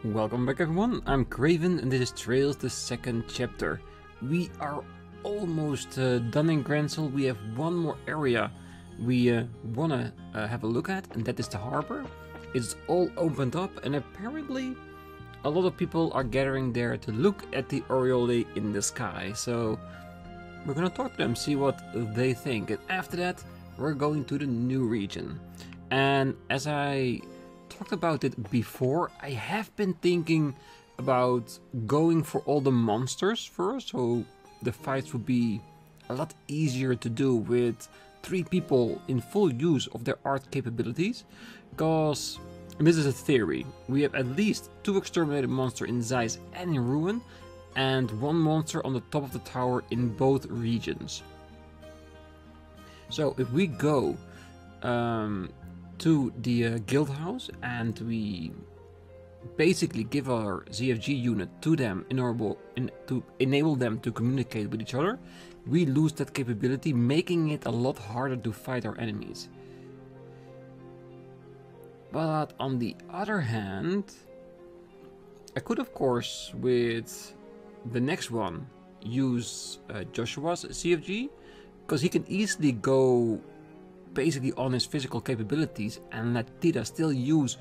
Welcome back everyone, I'm Craven and this is Trails, the second chapter. We are almost done in Grancel. We have one more area we wanna have a look at, and that is the harbor. It's all opened up and apparently a lot of people are gathering there to look at the aureole in the sky. So we're gonna talk to them, see what they think, and after that we're going to the new region. And as I talked about it before, I have been thinking about going for all the monsters first, so the fights would be a lot easier to do with 3 people in full use of their art capabilities, because this is a theory. We have at least 2 exterminated monsters in Zeiss and in Ruin, and 1 monster on the top of the tower in both regions. So if we go to the guild house and we basically give our ZFG unit to them to enable them to communicate with each other, we lose that capability, making it a lot harder to fight our enemies. But on the other hand, I could of course with the next one use Joshua's CFG, because he can easily go basically on his physical capabilities and let Tita still use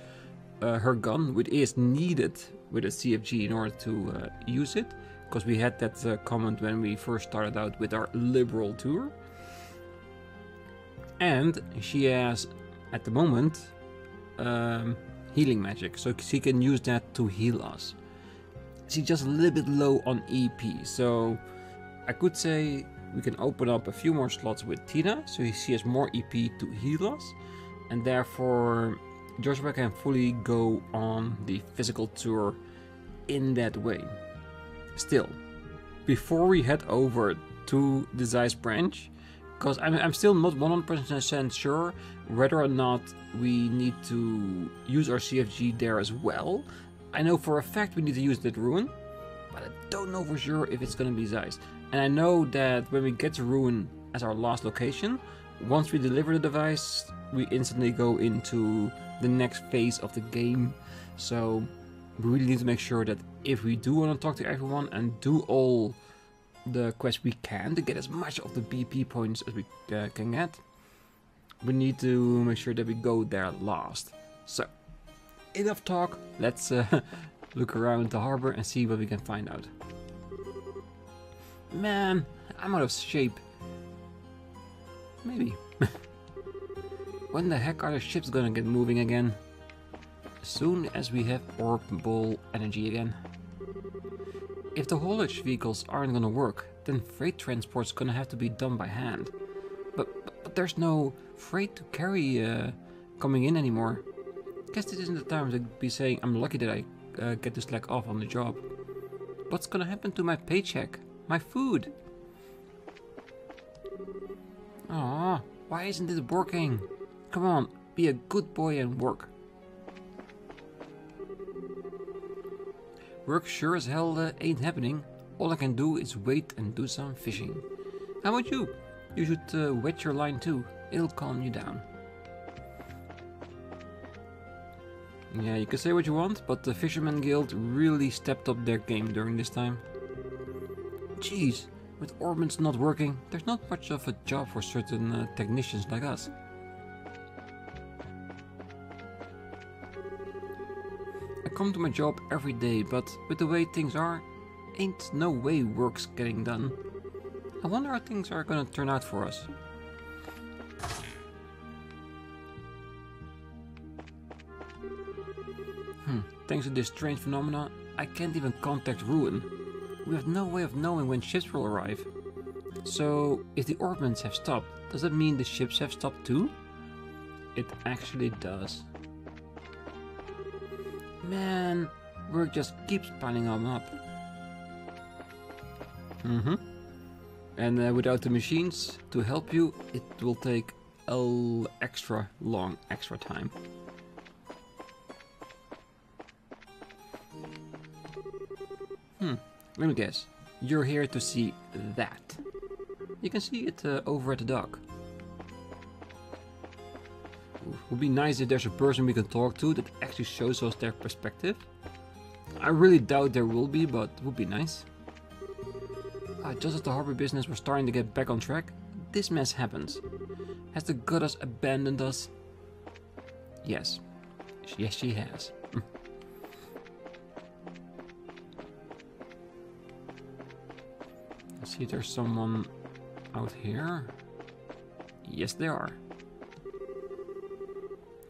her gun, which is needed with a CFG in order to use it, because we had that comment when we first started out with our Liberl tour. And she has at the moment healing magic, so she can use that to heal us. She's just a little bit low on EP, so I could say we can open up a few more slots with Tina, so she has more EP to heal us, and therefore Joshua can fully go on the physical tour in that way. Still, before we head over to the Zeiss branch, because I'm still not 100% sure whether or not we need to use our CFG there as well. I know for a fact we need to use that Ruin, but I don't know for sure if it's gonna be Zeiss. And I know that when we get to Ruin as our last location, once we deliver the device, we instantly go into the next phase of the game. So we really need to make sure that if we do want to talk to everyone and do all the quests we can to get as much of the BP points as we can get, we need to make sure that we go there last. So enough talk, let's look around the harbor and see what we can find out. Man, I'm out of shape. Maybe. When the heck are the ships gonna get moving again? As soon as we have orb ball energy again. If the haulage vehicles aren't gonna work, then freight transport's gonna have to be done by hand. But there's no freight to carry coming in anymore. Guess this isn't the time to be saying I'm lucky that I get to slack off on the job. What's gonna happen to my paycheck? My food? Aw, why isn't it working? Come on, be a good boy and work. Work sure as hell ain't happening. All I can do is wait and do some fishing. How about you? You should wet your line too. It'll calm you down. Yeah, you can say what you want, but the Fisherman Guild really stepped up their game during this time. Jeez, with orbits not working, there's not much of a job for certain technicians like us. I come to my job every day, but with the way things are, ain't no way work's getting done. I wonder how things are gonna turn out for us. Thanks to this strange phenomena, I can't even contact Ruin. We have no way of knowing when ships will arrive. So, if the orbments have stopped, does that mean the ships have stopped too? It actually does. Man, work just keeps piling on up. And without the machines to help you, it will take extra time. Let me guess, you're here to see that. You can see it over at the dock. Would be nice if there's a person we can talk to that actually shows us their perspective. I really doubt there will be, but would be nice. Just as the harbor business was starting to get back on track, this mess happens. Has the goddess abandoned us? Yes. Yes, she has. I see there's someone out here. Yes, there are.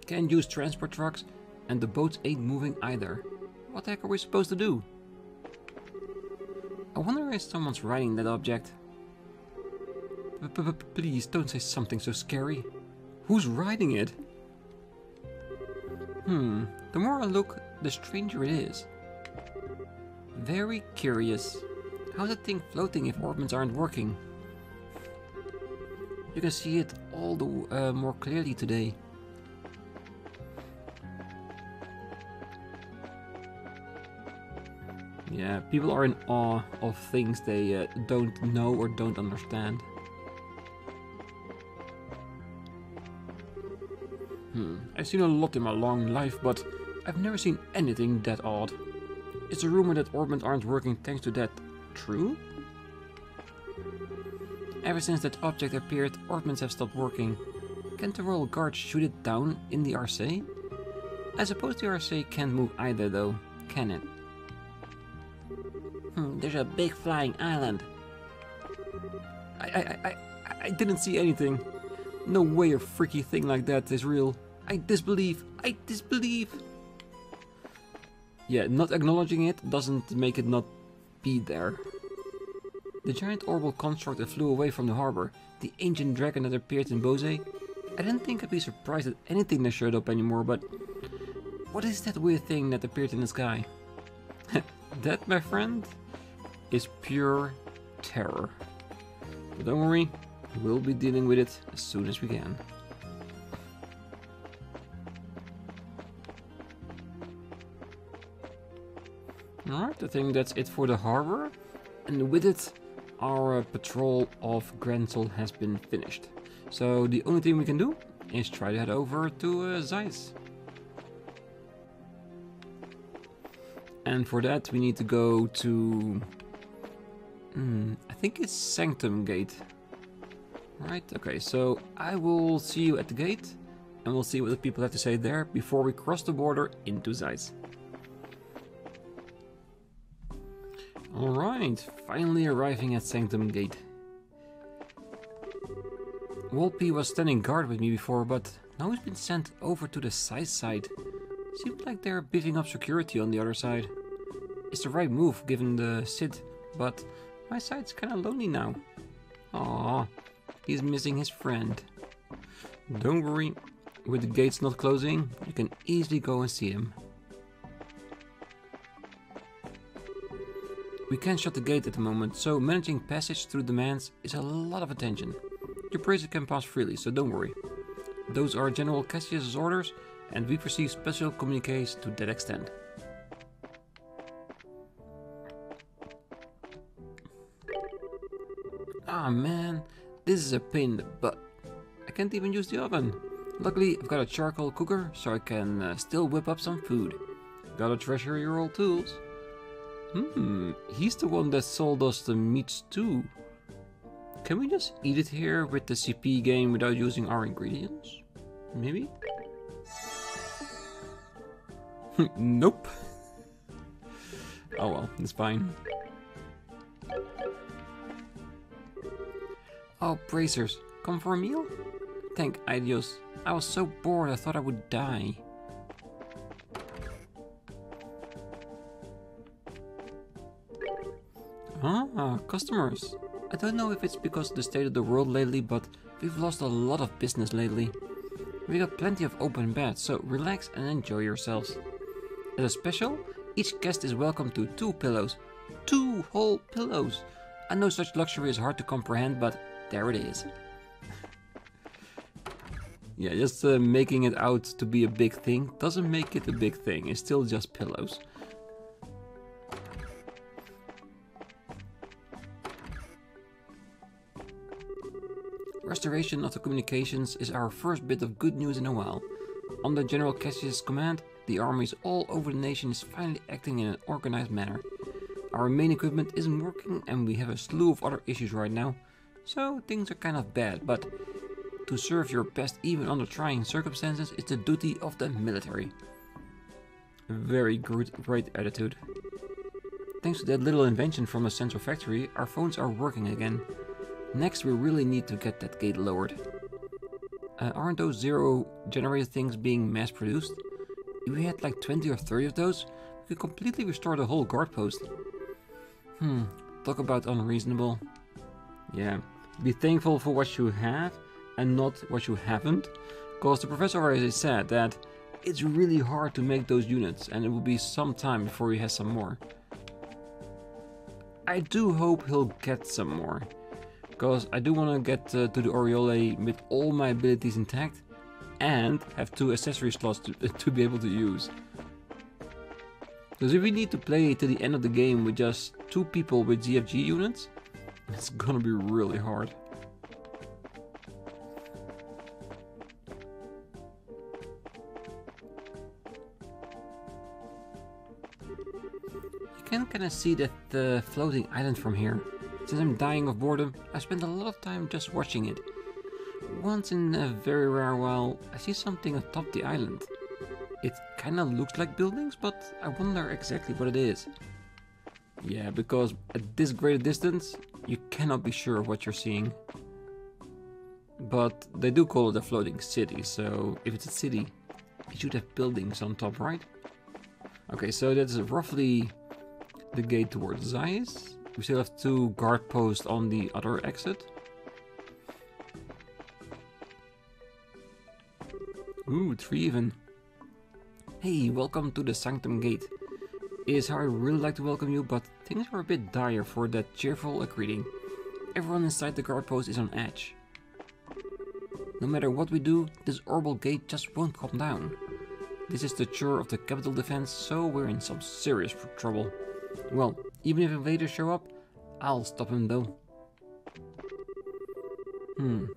Can't use transport trucks, and the boats ain't moving either. What the heck are we supposed to do? I wonder if someone's riding that object. Please don't say something so scary. Who's riding it? The more I look, the stranger it is. Very curious. How's that thing floating if orbments aren't working? You can see it all the more clearly today. Yeah, people are in awe of things they don't know or don't understand. I've seen a lot in my long life, but I've never seen anything that odd. Is the rumor that orbments aren't working thanks to that true? Ever since that object appeared, orbments have stopped working. Can't the Royal Guard shoot it down in the RC? I suppose the RC can't move either though, can it? There's a big flying island. I didn't see anything. No way a freaky thing like that is real. I disbelieve. I disbelieve. Yeah, not acknowledging it doesn't make it not be there. The giant orbital construct that flew away from the harbor, the ancient dragon that appeared in Bose. I didn't think I'd be surprised at anything that showed up anymore, but what is that weird thing that appeared in the sky? That, my friend, is pure terror. But don't worry, we'll be dealing with it as soon as we can. Alright, I think that's it for the harbor. And with it, our patrol of Grancel has been finished. So the only thing we can do is try to head over to Zeiss. And for that we need to go to... I think it's Sanktheim Gate. Right, okay, so I will see you at the gate. And we'll see what the people have to say there before we cross the border into Zeiss. Alright, finally arriving at Sanktheim Gate. Wolpe was standing guard with me before, but now he's been sent over to the Zeiss side. Seems like they're beefing up security on the other side. It's the right move given the SID, but my side's kinda lonely now. Aww, he's missing his friend. Don't worry, with the gates not closing, you can easily go and see him. We can't shut the gate at the moment, so managing passage through demands is a lot of attention. Your praises can pass freely, so don't worry. Those are General Cassius's orders, and we receive special communiques to that extent. Ah man, this is a pain in the butt. I can't even use the oven. Luckily, I've got a charcoal cooker, so I can still whip up some food. Gotta treasure your old tools. He's the one that sold us the meats too. Can we just eat it here with the CP game without using our ingredients? Maybe? Nope. Oh well, it's fine. Oh, bracers, come for a meal? Thank Idios. I was so bored I thought I would die. Ah, customers. I don't know if it's because of the state of the world lately, but we've lost a lot of business lately. We got plenty of open beds, so relax and enjoy yourselves. As a special, each guest is welcome to 2 pillows. 2 whole pillows! I know such luxury is hard to comprehend, but there it is. Yeah, just making it out to be a big thing doesn't make it a big thing, it's still just pillows. Restoration of the communications is our first bit of good news in a while. Under General Cassius' command, The armies all over the nation is finally acting in an organized manner. Our main equipment isn't working and we have a slew of other issues right now, so things are kind of bad, but to serve your best even under trying circumstances is the duty of the military. Very good, great attitude. Thanks to that little invention from the central factory, our phones are working again. Next we really need to get that gate lowered. Aren't those zero generated things being mass produced? If we had like 20 or 30 of those, we could completely restore the whole guard post. Talk about unreasonable. Yeah, be thankful for what you have and not what you haven't, because the professor already said that it's really hard to make those units and it will be some time before he has some more. I do hope he'll get some more, because I do want to get to the Oriole with all my abilities intact and have 2 accessory slots to be able to use. Because if we need to play to the end of the game with just 2 people with ZFG units, it's gonna be really hard. You can kinda see that floating island from here. Since I'm dying of boredom, I spend a lot of time just watching it. Once in a very rare while, I see something atop the island. It kinda looks like buildings, but I wonder exactly what it is. Yeah, because at this great a distance, you cannot be sure of what you're seeing. But they do call it a floating city, so if it's a city, it should have buildings on top, right? Okay, so that's roughly the gate towards Zeiss. We still have 2 guard posts on the other exit. Ooh, 3 even. Hey, welcome to the Sanktheim Gate. It is how I really like to welcome you, but things are a bit dire for that cheerful greeting. Everyone inside the guard post is on edge. No matter what we do, this orbital gate just won't calm down. This is the chore of the capital defense, so we're in some serious trouble. Well, even if invaders show up, I'll stop them though.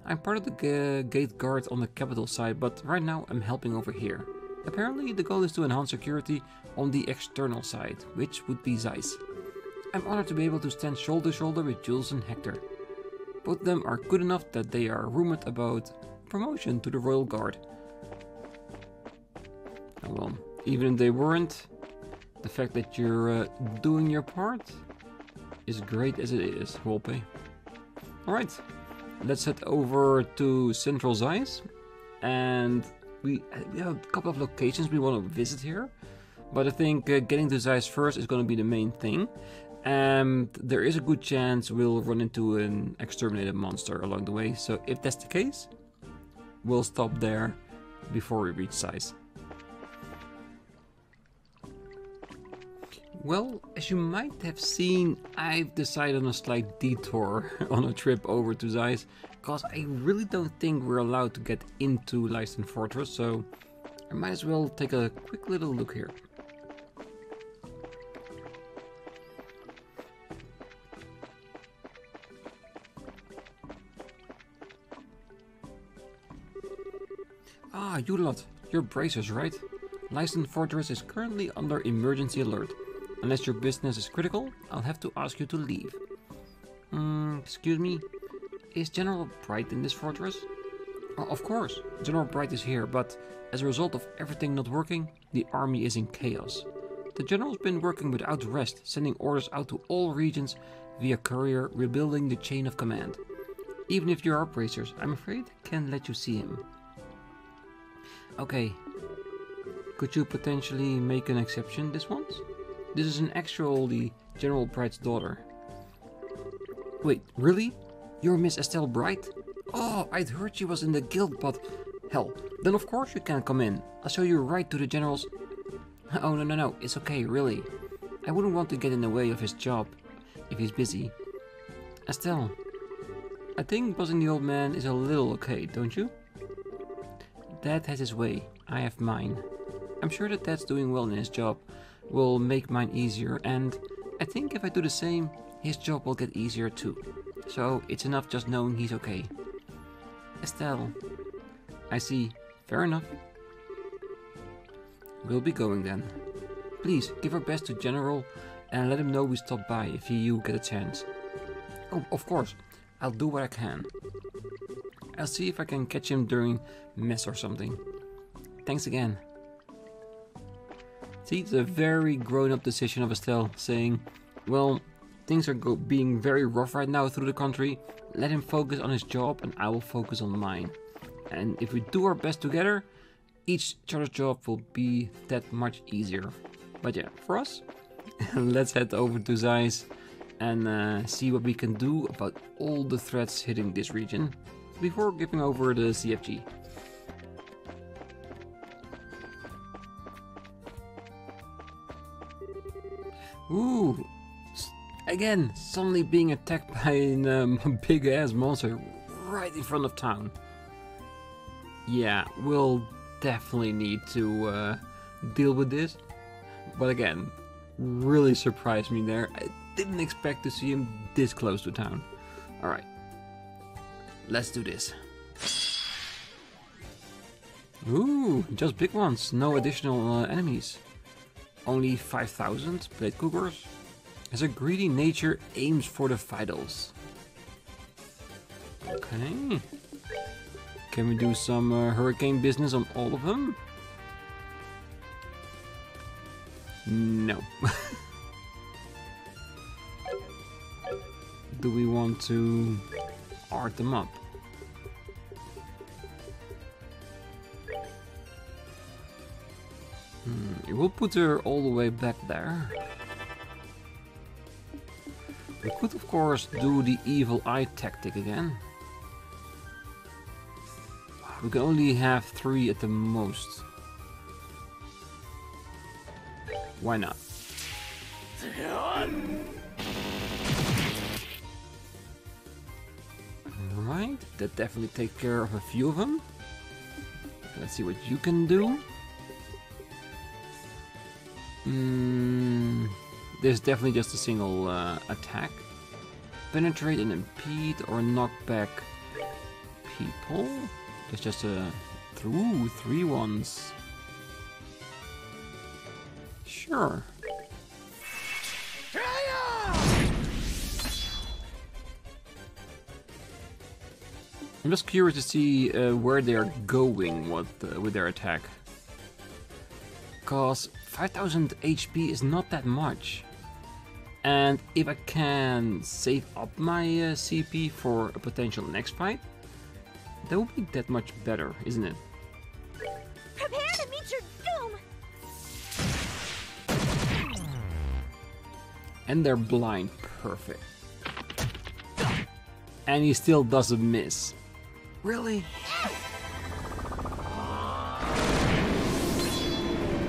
I'm part of the gate guard on the capital side, but right now I'm helping over here. Apparently the goal is to enhance security on the external side, which would be Zeiss. I'm honored to be able to stand shoulder to shoulder with Jules and Hector. Both of them are good enough that they are rumored about promotion to the Royal Guard. Oh well, even if they weren't, the fact that you're doing your part is great as it is, Wolpe. Alright, let's head over to Central Zeiss, and we have a couple of locations we want to visit here, but I think getting to Zeiss first is going to be the main thing, and there is a good chance we'll run into an exterminated monster along the way, so if that's the case, we'll stop there before we reach Zeiss. Well, as you might have seen, I've decided on a slight detour on a trip over to Zeiss, because I really don't think we're allowed to get into Leiston Fortress, so I might as well take a quick little look here. Ah, you lot, you're bracers, right? Leiston Fortress is currently under emergency alert. Unless your business is critical, I'll have to ask you to leave. Excuse me? Is General Bright in this fortress? Oh, of course, General Bright is here, but as a result of everything not working, the army is in chaos. The General's been working without rest, sending orders out to all regions via courier, rebuilding the chain of command. Even if you are bracers, I'm afraid I can't let you see him. Okay, could you potentially make an exception this once? This is actually General Bright's daughter. Wait, really? You're Miss Estelle Bright? Oh, I'd heard she was in the guild, but... Hell, then of course you can come in. I'll show you right to the General's... Oh, no, it's okay, really. I wouldn't want to get in the way of his job, if he's busy. Estelle, I think buzzing the old man is a little okay, don't you? Dad has his way, I have mine. I'm sure that Dad's doing well in his job. Will make mine easier, and I think if I do the same, his job will get easier too. So it's enough just knowing he's okay. Estelle, I see. Fair enough. We'll be going then. Please, give our best to General and let him know we stopped by if you get a chance. Oh, of course. I'll do what I can. I'll see if I can catch him during mess or something. Thanks again. See, it's a very grown-up decision of Estelle, saying, well, things are being very rough right now through the country. Let him focus on his job and I will focus on mine. And if we do our best together, each other's job will be that much easier. But yeah, for us, let's head over to Zeiss and see what we can do about all the threats hitting this region before giving over the CFG. Ooh, again, suddenly being attacked by a big ass monster right in front of town. Yeah, we'll definitely need to deal with this. But again, really surprised me there. I didn't expect to see him this close to town. Alright, let's do this. Ooh, just big ones, no additional enemies. Only 5,000 blade Cougars. As a greedy nature aims for the vitals. Okay. Can we do some hurricane business on all of them? No. Do we want to art them up? We'll put her all the way back there. We could of course do the evil eye tactic again. We can only have 3 at the most. Why not? Alright, that definitely takes care of a few of them. Let's see what you can do. There's definitely just a single attack. Penetrate and impede or knock back people. There's just a 3 ones. Sure. I'm just curious to see where they're going with their attack. Cause 5000 HP is not that much. And if I can save up my CP for a potential next fight, that would be that much better, isn't it? Prepare to meet your doom! And they're blind, perfect. And he still doesn't miss. Really?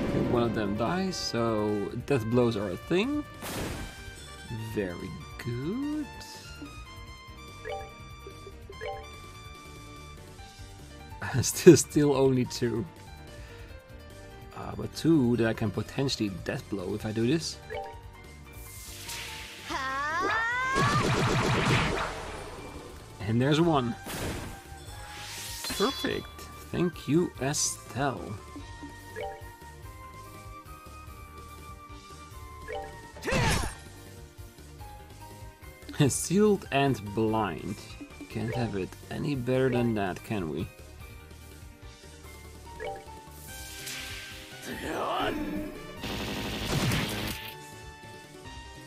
Okay, one of them dies, so death blows are a thing. Very good. Still only 2. But 2 that I can potentially death blow if I do this. And there's 1. Perfect. Thank you, Estelle. Sealed and blind. Can't have it any better than that, can we?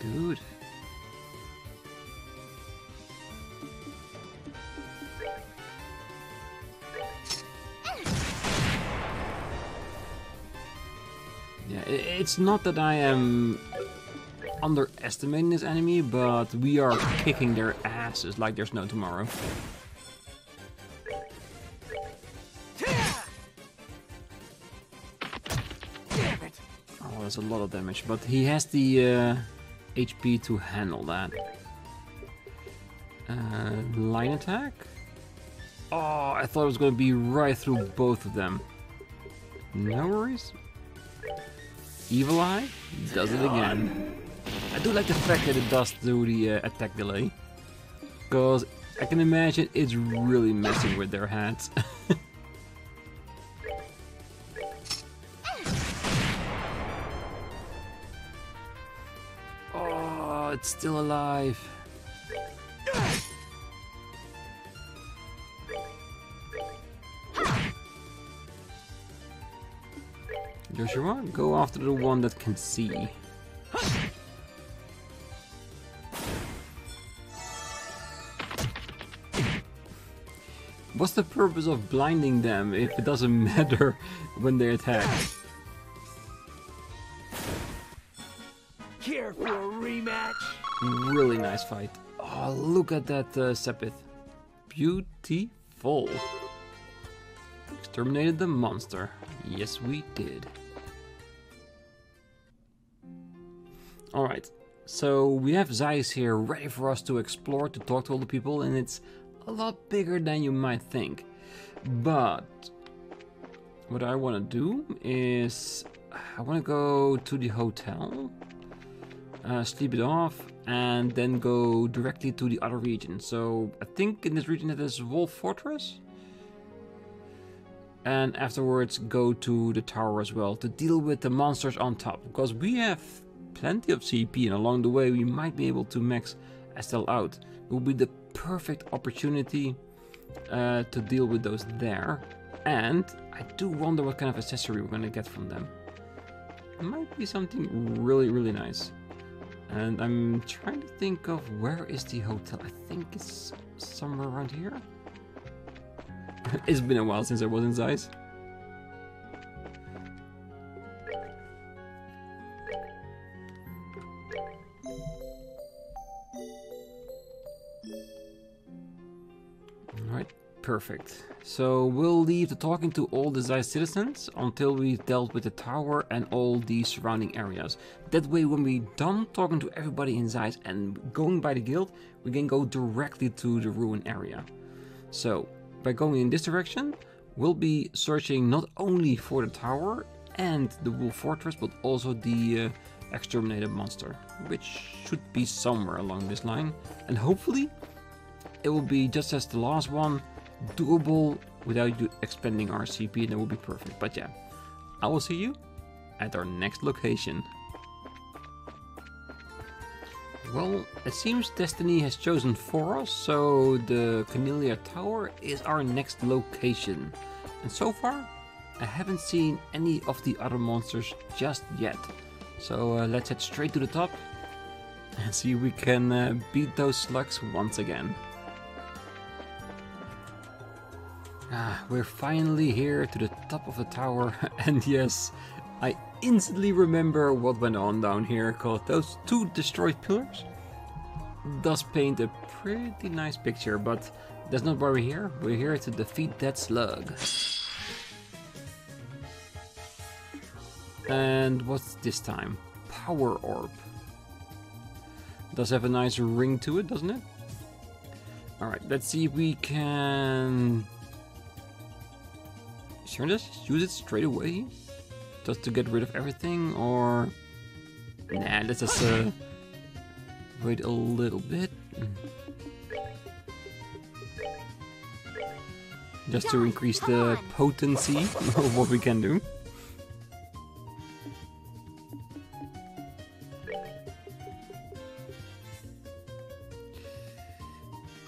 Good. Yeah, it's not that I am underestimating this enemy, but we are kicking their asses like there's no tomorrow. Oh, that's a lot of damage, but he has the HP to handle that. Line attack? Oh, I thought it was going to be right through both of them. No worries. Evil Eye does it again. I do like the fact that it does do the attack delay, because I can imagine it's really messing with their heads. it's still alive. Joshua, go after the one that can see. What's the purpose of blinding them if it doesn't matter when they attack? Care for a rematch? Really nice fight. Oh, look at that Sepith. Beautiful. Exterminated the monster. Yes, we did. Alright, so we have Zeiss here ready for us to explore, to talk to all the people, and it's a lot bigger than you might think. But what I want to do is I want to go to the hotel, sleep it off, and then go directly to the other region. So I think in this region it is Leiston Fortress. And afterwards go to the tower as well to deal with the monsters on top, because we have plenty of CP and along the way we might be able to max Estelle out. It will be the perfect opportunity to deal with those there. And I do wonder what kind of accessory we're gonna get from them. It might be something really, really nice. And I'm trying to think of where is the hotel. I think it's somewhere around here. It's been a while since I was in Zeiss. Alright, perfect. So we'll leave the talking to all the Zeiss citizens until we've dealt with the tower and all the surrounding areas. That way when we're done talking to everybody in Zeiss and going by the guild, we can go directly to the ruin area. So by going in this direction, we'll be searching not only for the tower and the Leiston Fortress, but also the exterminated monster, which should be somewhere along this line. And hopefully it will be just as the last one, doable without expending our CP, and that will be perfect. But yeah, I will see you at our next location. Well, it seems Destiny has chosen for us, so the Cornelia Tower is our next location. And so far, I haven't seen any of the other monsters just yet. So let's head straight to the top and see if we can beat those slugs once again. We're finally here to the top of the tower, and yes, I instantly remember what went on down here, cause those two destroyed pillars does paint a pretty nice picture, but that's not why we're here. We're here to defeat that slug. And what's this time? Power Orb. Does have a nice ring to it, doesn't it? Alright, let's see if we can... Should I just use it straight away? Just to get rid of everything, or... Nah, let's just wait a little bit. Just to increase the potency of what we can do.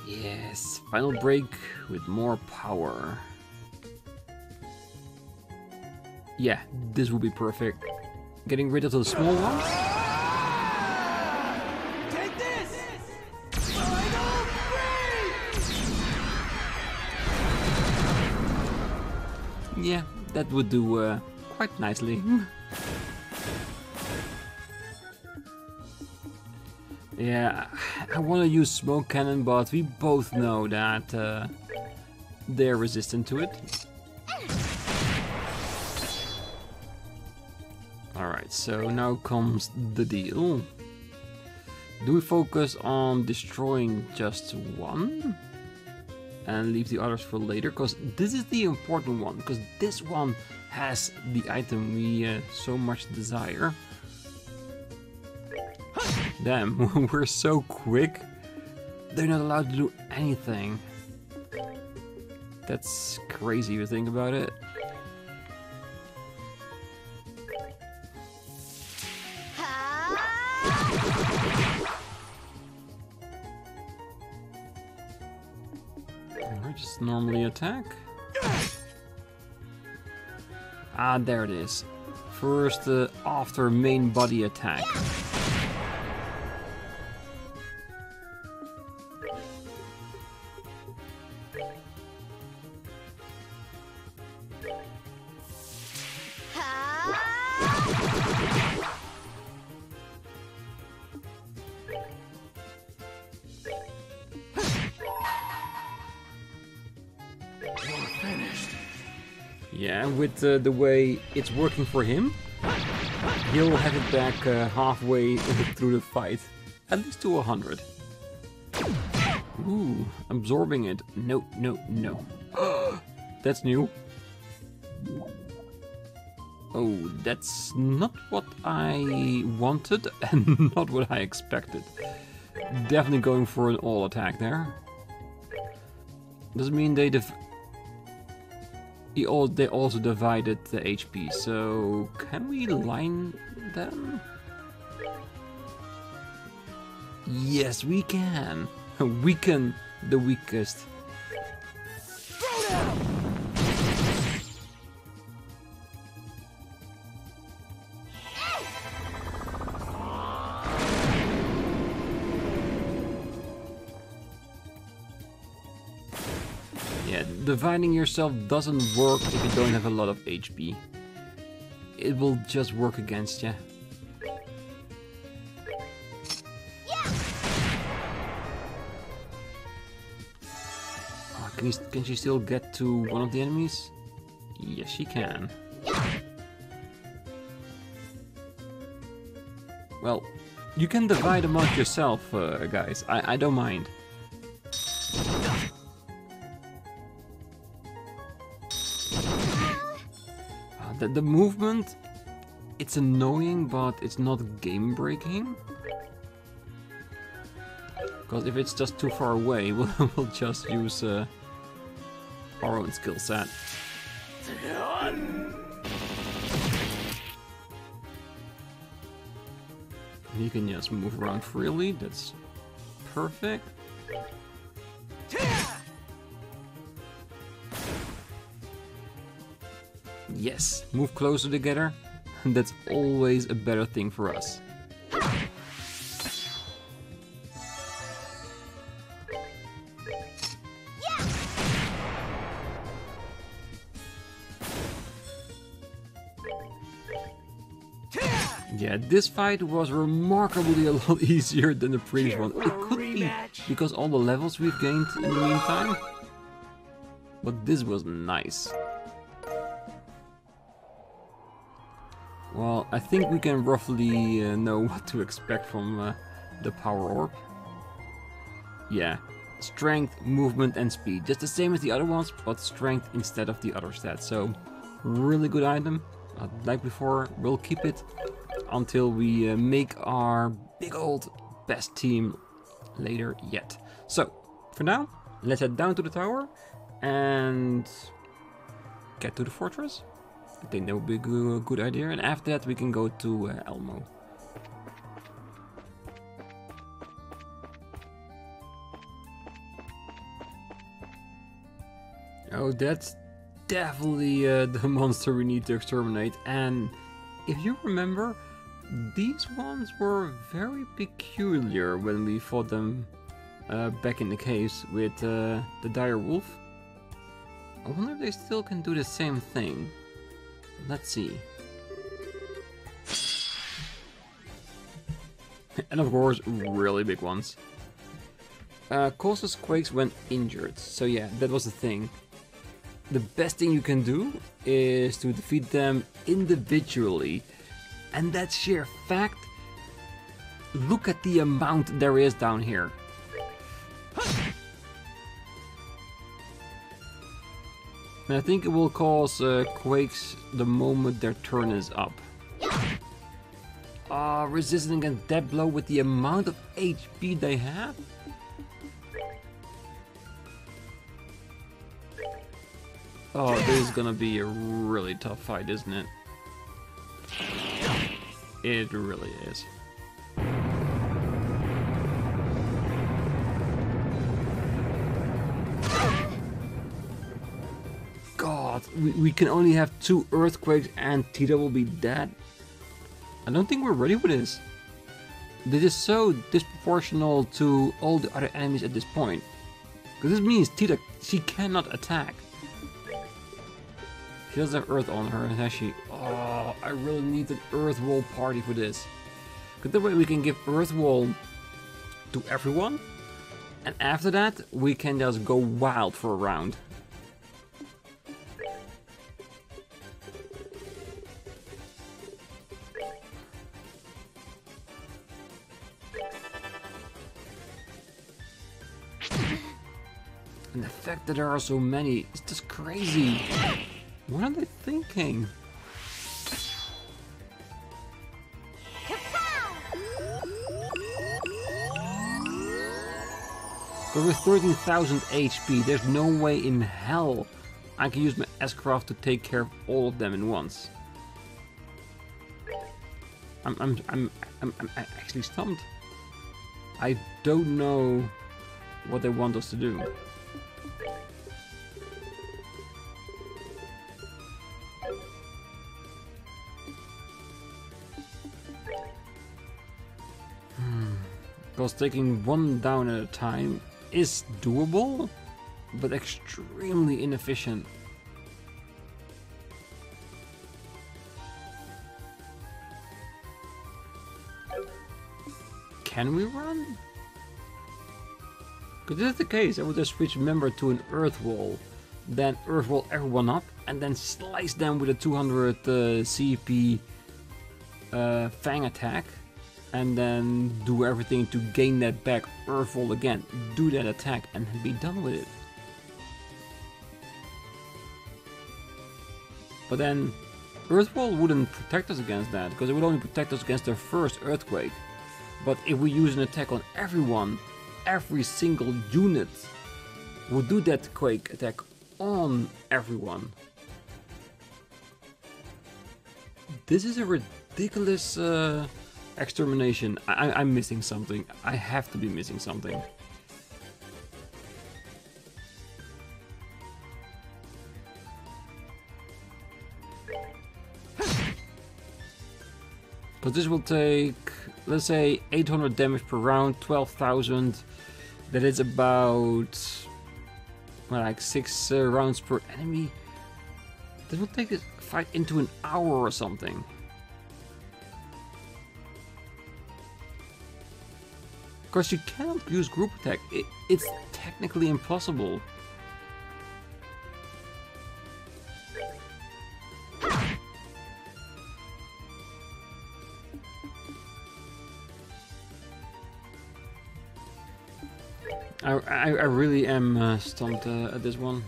Yes, final break with more power. Yeah, this will be perfect. Getting rid of the small ones. Take this! Final break! Yeah, that would do quite nicely. Yeah, I want to use smoke cannon, but we both know that they're resistant to it. Alright, so now comes the deal. Do we focus on destroying just one and leave the others for later? Because this is the important one, because this one has the item we so much desire. Damn, we're so quick. They're not allowed to do anything. That's crazy if you think about it. normally attack. Ah, there it is. First, after main body attack. Yeah, with the way it's working for him, he'll have it back halfway through the fight, at least to 100. Ooh, absorbing it. No, no, no. That's new. Oh, that's not what I wanted and not what I expected. Definitely going for an all attack there. Doesn't mean they also divided the HP, so can we line them? Yes, we can. Weaken the weakest. Yeah, dividing yourself doesn't work if you don't have a lot of HP. It will just work against you. Oh, can she still get to one of the enemies? Yes, she can. Well, you can divide amongst yourself, guys. I don't mind. The movement, it's annoying, but it's not game-breaking. Because if it's just too far away, we'll just use our own skill set. You can just move around freely, that's perfect. Yes, move closer together. That's always a better thing for us. Yeah, this fight was remarkably a lot easier than the previous one. It could be because all the levels we've gained in the meantime. But this was nice. Well, I think we can roughly know what to expect from the power orb. Yeah, strength, movement and speed. Just the same as the other ones, but strength instead of the other stats. So, really good item. Like before, we'll keep it until we make our big old best team later yet. So, for now, let's head down to the tower and get to the fortress. I think that would be a good idea, and after that we can go to Elmo. Oh, that's definitely the monster we need to exterminate, and if you remember, these ones were very peculiar when we fought them back in the caves with the dire wolf. I wonder if they still can do the same thing. Let's see. And of course, really big ones. Causes quakes when injured. So yeah, that was the thing. The best thing you can do is to defeat them individually. And that sheer fact, look at the amount there is down here. And I think it will cause quakes the moment their turn is up. Resisting against that blow with the amount of HP they have? Oh, this is gonna be a really tough fight, isn't it? It really is. God, we can only have 2 earthquakes and Tita will be dead. I don't think we're ready for this. This is so disproportional to all the other enemies at this point. Because this means Tita, she cannot attack. She doesn't have earth on her, has she? Oh, I really need an earth wall party for this. Because that way we can give earth wall to everyone. And after that, we can just go wild for a round. And the fact that there are so many is just crazy. What are they thinking? But with 13,000 HP, there's no way in hell I can use my S-Craft to take care of all of them in once. I'm actually stumped. I don't know what they want us to do. Because taking one down at a time is doable, but extremely inefficient. Can we run? Because if this is the case, I would just switch member to an earth wall, then earth wall everyone up, and then slice them with a 200 CP Fang attack. And then do everything to gain that back, earth wall again, do that attack and be done with it. But then earth wall wouldn't protect us against that, because it would only protect us against their first earthquake. But if we use an attack on everyone, every single unit will do that quake attack on everyone. This is a ridiculous extermination. I'm missing something. I have to be missing something. Because this will take, let's say, 800 damage per round, 12,000. That is about, well, like 6 rounds per enemy. This will take this fight into an hour or something. Because you cannot use group attack. It's technically impossible. I really am stumped at this one.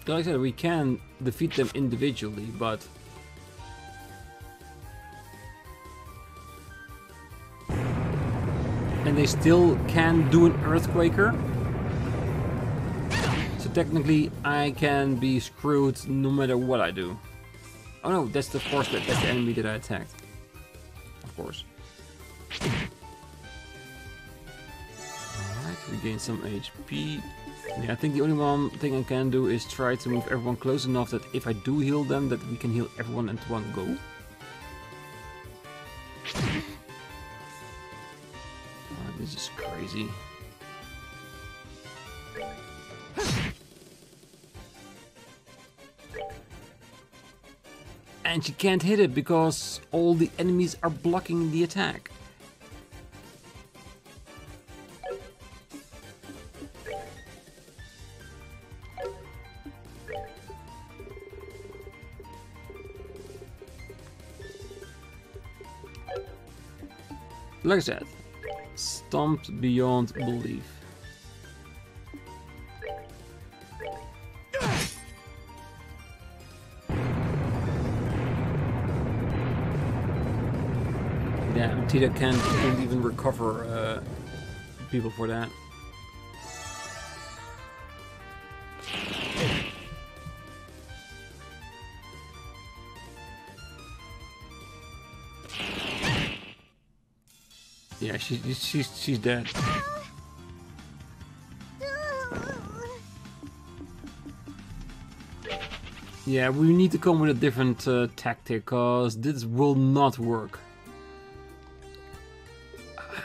Like I said, we can defeat them individually, but and they still can do an Earthquaker. So technically I can be screwed no matter what I do. Oh no, that's the force, that's the enemy that I attacked. Of course. Alright, we gain some HP. Yeah, I think the only one thing I can do is try to move everyone close enough that if I do heal them, that we can heal everyone at one go. This is crazy. And she can't hit it because all the enemies are blocking the attack. Like I said, stumped beyond belief. Yeah, Tita can't even recover people for that. Yeah, she's dead. Yeah, we need to come with a different tactic, cause this will not work.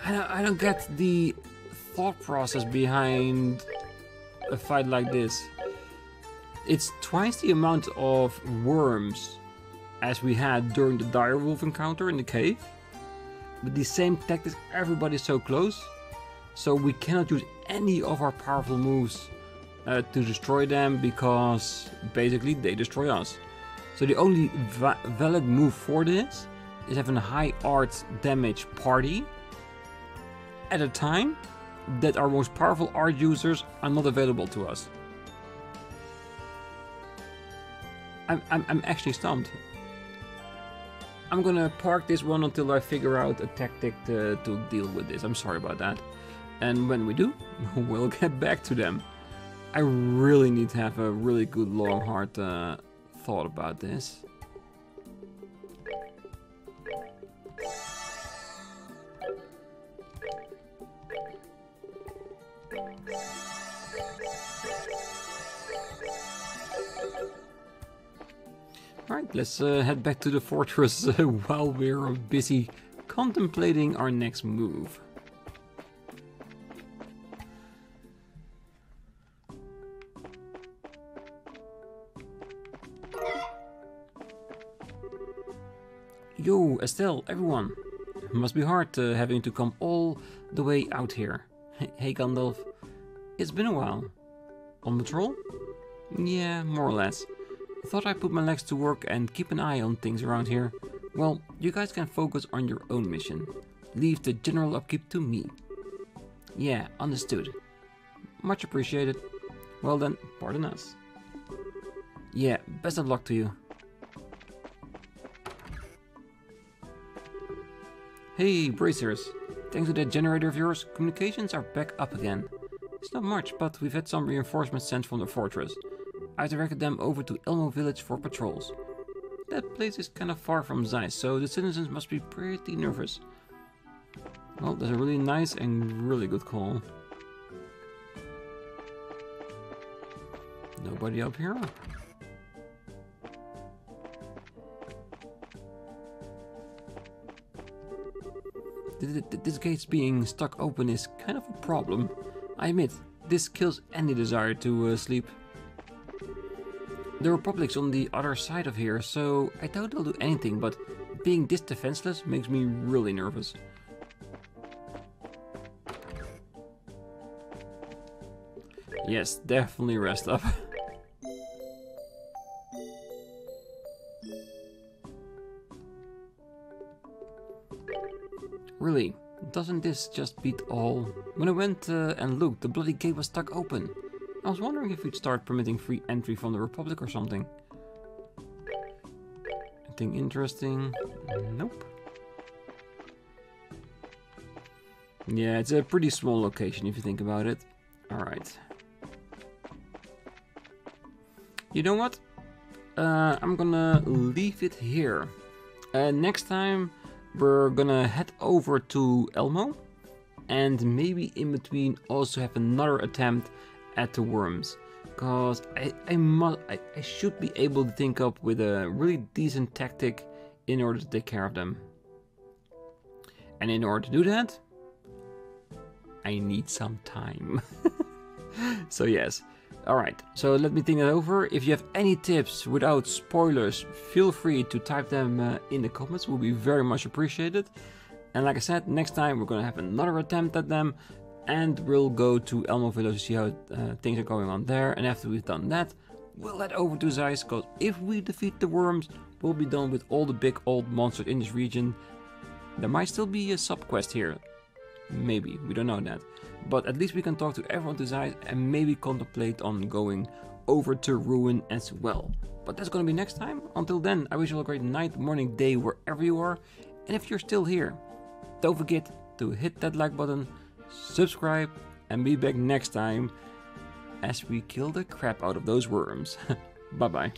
I don't get the thought process behind a fight like this. It's twice the amount of worms as we had during the direwolf encounter in the cave. With the same tactics, everybody's so close. So we cannot use any of our powerful moves to destroy them, because basically they destroy us. So the only valid move for this is having a high art damage party at a time that our most powerful art users are not available to us. I'm actually stumped. I'm gonna park this one until I figure out a tactic to deal with this. I'm sorry about that. And when we do, we'll get back to them. I really need to have a really good long hard thought about this. Alright, let's head back to the fortress while we're busy contemplating our next move. Yo, Estelle, everyone. Must be hard having to come all the way out here. Hey Gandalf, it's been a while. On patrol? Yeah, more or less. Thought I'd put my legs to work and keep an eye on things around here. Well, you guys can focus on your own mission. Leave the general upkeep to me. Yeah, understood. Much appreciated. Well then, pardon us. Yeah, best of luck to you. Hey, bracers. Thanks to that generator of yours, communications are back up again. It's not much, but we've had some reinforcements sent from the fortress. I've directed them over to Elmo village for patrols. That place is kind of far from Zeiss, so the citizens must be pretty nervous. Well, that's a really nice and really good call. Nobody up here? This gate's being stuck open is kind of a problem. I admit, this kills any desire to sleep. The Republic's on the other side of here, so I doubt they'll do anything, but being this defenseless makes me really nervous. Yes, definitely rest up. Really, doesn't this just beat all? When I went and looked, the bloody gate was stuck open. I was wondering if we'd start permitting free entry from the Republic or something. Anything interesting? Nope. Yeah, it's a pretty small location if you think about it. Alright. You know what? I'm gonna leave it here. Next time we're gonna head over to Elmo, and maybe in between also have another attempt at the worms, because I should be able to think up with a really decent tactic in order to take care of them. And in order to do that, I need some time. So yes. Alright, so let me think that over. If you have any tips without spoilers, feel free to type them in the comments. Will be very much appreciated. And like I said, next time we're going to have another attempt at them. And we'll go to Elmo Village to see how things are going on there. And after we've done that, we'll head over to Zeiss. Because if we defeat the worms, we'll be done with all the big old monsters in this region. There might still be a sub-quest here. Maybe, we don't know that. But at least we can talk to everyone to Zeiss and maybe contemplate on going over to Ruin as well. But that's gonna be next time. Until then, I wish you all a great night, morning, day, wherever you are. And if you're still here, don't forget to hit that like button, subscribe, and be back next time as we kill the crap out of those worms. Bye bye.